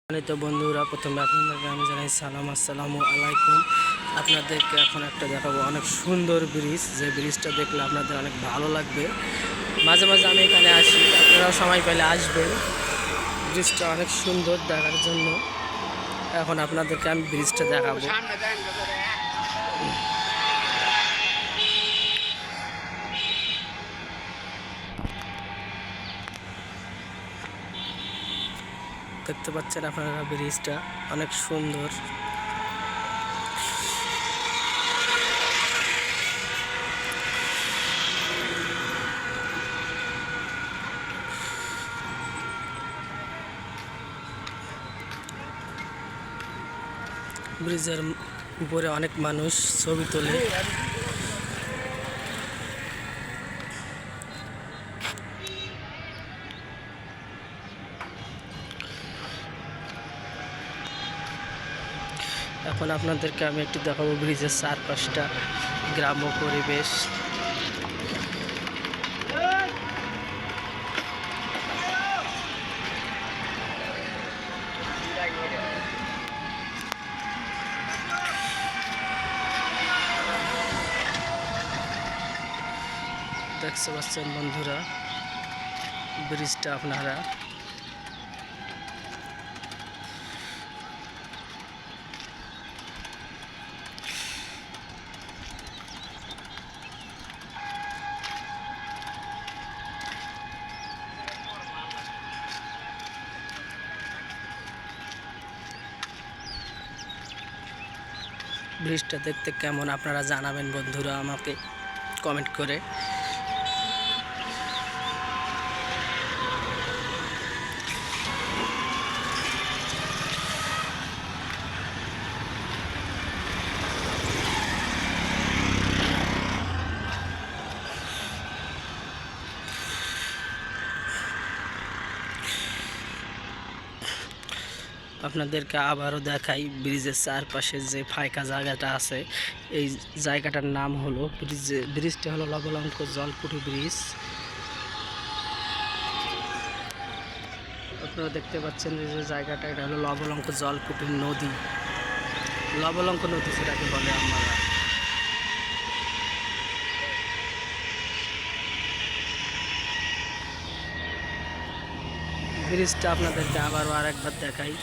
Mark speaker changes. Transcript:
Speaker 1: তো বন্ধুরা, প্রথমে আপনাদেরকে আমি জানাই সালাম, আসসালামু আলাইকুম। আপনাদেরকে এখন একটা দেখাবো অনেক সুন্দর ব্রিজ, যে ব্রিজটা দেখলে আপনাদের অনেক ভালো লাগবে। মাঝে মাঝে আমি এখানে আসি, আপনারাও সময় পেলে আসবেন। ব্রিজটা অনেক সুন্দর দেখার জন্য এখন আপনাদেরকে আমি ব্রিজটা দেখাবো। দেখতে পাচ্ছেন আপনারা ব্রিজটা অনেক সুন্দর। ব্রিজের উপরে অনেক মানুষ ছবি তোলে। এখন আপনাদেরকে আমি একটু দেখাবো ব্রিজের চারপাশটা গ্রাম্য পরিবেশ। দেখতে পাচ্ছেন বন্ধুরা ব্রিজটা আপনারা। ব্রিজটা দেখতে কেমন আপনারা জানাবেন বন্ধুরা আমাকে কমেন্ট করে। আপনাদেরকে আবারও দেখাই ব্রিজের চারপাশে যে ফাঁকা জায়গাটা আছে, এই জায়গাটার নাম হলো ব্রিজটা হলো লবলঙ্ক জলকুঠি ব্রিজ। আপনারা দেখতে পাচ্ছেন যে জায়গাটা, এটা হলো লবলঙ্ক জলকুঠি নদী, লবলঙ্ক নদী সেটাকে বলে আমরা। ব্রিজটা আপনাদেরকে আবারও আরেকবার দেখাই।